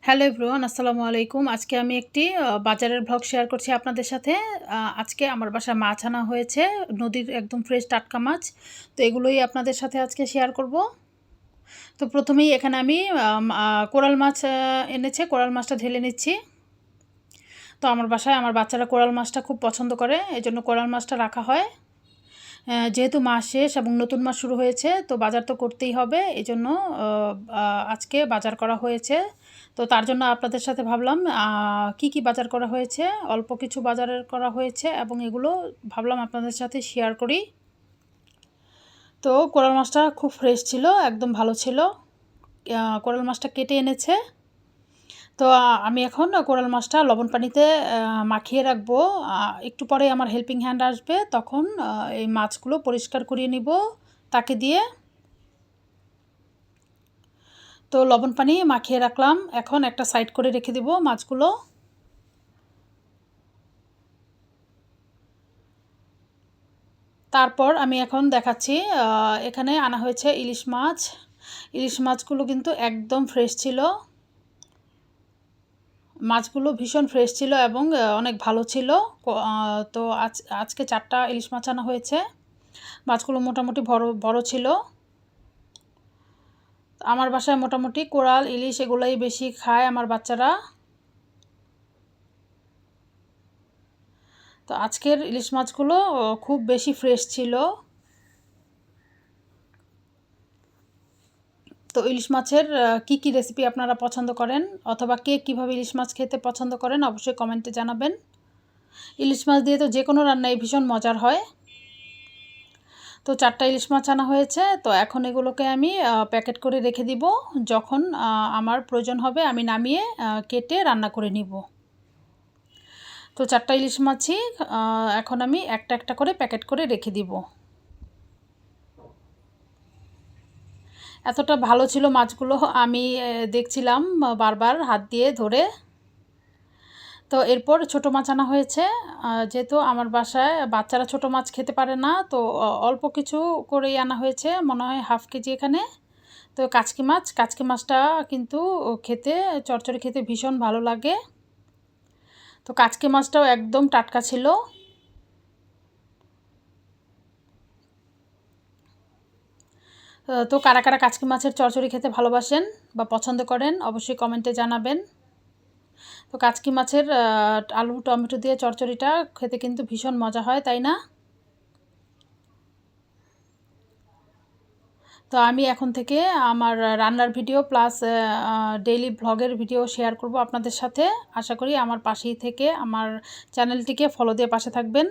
Hello everyone, আসসালামু আলাইকুম। আজকে আমি একটি বাজারের ভ্লগ শেয়ার করছি আপনাদের সাথে। আজকে আমার বাসায় মাছ আনা হয়েছে, নদীর একদম ফ্রেশ টাটকা মাছ। তো এগুলোই আপনাদের সাথে আজকে শেয়ার করব। তো প্রথমেই এখানে আমি কোরাল মাছ এনেছে, কোরাল মাছটা ঢেলে নিচ্ছি। তো আমার বাসায় আমার বাচ্চারা কোরাল মাছটা খুব পছন্দ করে, এজন্য কোরাল মাছটা রাখা হয়। যেহেতু মাস শেষ এবং নতুন মাস শুরু হয়েছে, তো বাজার তো করতেই হবে, এজন্য আজকে বাজার করা হয়েছে। তো তার জন্য আপনাদের সাথে ভাবলাম কি কি বাজার করা হয়েছে, অল্প কিছু বাজারের করা হয়েছে এবং এগুলো ভাবলাম আপনাদের সাথে শেয়ার করি। তো কোরাল মাছটা খুব ফ্রেশ ছিল, একদম ভালো ছিল। কোরাল মাছটা কেটে এনেছে। তো আমি এখন কোরাল মাছটা লবণ পানিতে মাখিয়ে রাখবো। একটু পরে আমার হেল্পিং হ্যান্ড আসবে, তখন এই মাছগুলো পরিষ্কার করিয়ে নিব তাকে দিয়ে। তো লবণ পানি মাখিয়ে রাখলাম, এখন একটা সাইড করে রেখে দেব মাছগুলো। তারপর আমি এখন দেখাচ্ছি, এখানে আনা হয়েছে ইলিশ মাছ। ইলিশ মাছগুলো কিন্তু একদম ফ্রেশ ছিল। মাছগুলো ভীষণ ফ্রেশ ছিল এবং অনেক ভালো ছিল। তো আজকে 4টা ইলিশ মাছ আনা হয়েছে। মাছগুলো মোটামুটি বড় বড় ছিল। আমার বাসায় মোটামুটি কোরাল, ইলিশ এগুলোই বেশি খায় আমার বাচ্চারা। তো আজকের ইলিশ মাছগুলো খুব বেশি ফ্রেশ ছিল। তো ইলিশ মাছের কি কি রেসিপি আপনারা পছন্দ করেন, অথবা কে কীভাবে ইলিশ মাছ খেতে পছন্দ করেন, অবশ্যই কমেন্টে জানাবেন। ইলিশ মাছ দিয়ে তো যে কোনো রান্নাই ভীষণ মজার হয়। তো 4টা ইলিশ মাছ আনা হয়েছে। তো এখন এগুলোকে আমি প্যাকেট করে রেখে দিব। যখন আমার প্রয়োজন হবে আমি নামিয়ে কেটে রান্না করে নিব। তো 4টা ইলিশ মাছই এখন আমি একটা একটা করে প্যাকেট করে রেখে দিব। এতটা ভালো ছিল মাছগুলো, আমি দেখছিলাম বারবার হাত দিয়ে ধরে। তো এরপর ছোটো মাছ আনা হয়েছে। যেহেতু আমার বাসায় বাচ্চারা ছোটো মাছ খেতে পারে না, তো অল্প কিছু করেই আনা হয়েছে, মনে হয় হাফ কেজি এখানে। তো কাচকি মাছটা কিন্তু খেতে, চচ্চড়ি খেতে ভীষণ ভালো লাগে। তো কাচকি মাছটাও একদম টাটকা ছিল। তো কারা কারা কাচকি মাছের চচ্চড়ি খেতে ভালোবাসেন বা পছন্দ করেন, অবশ্যই কমেন্টে জানাবেন। তো কাচকি মাছের আলু টমেটো দিয়ে চচ্চড়িটা খেতে কিন্তু ভীষণ মজা হয়, তাই না? তো আমি এখন থেকে আমার রান্নার ভিডিও প্লাস ডেইলি ভ্লগের ভিডিও শেয়ার করব আপনাদের সাথে। আশা করি আমার পাশেই থেকে আমার চ্যানেলটিকে ফলো দিয়ে পাশে থাকবেন।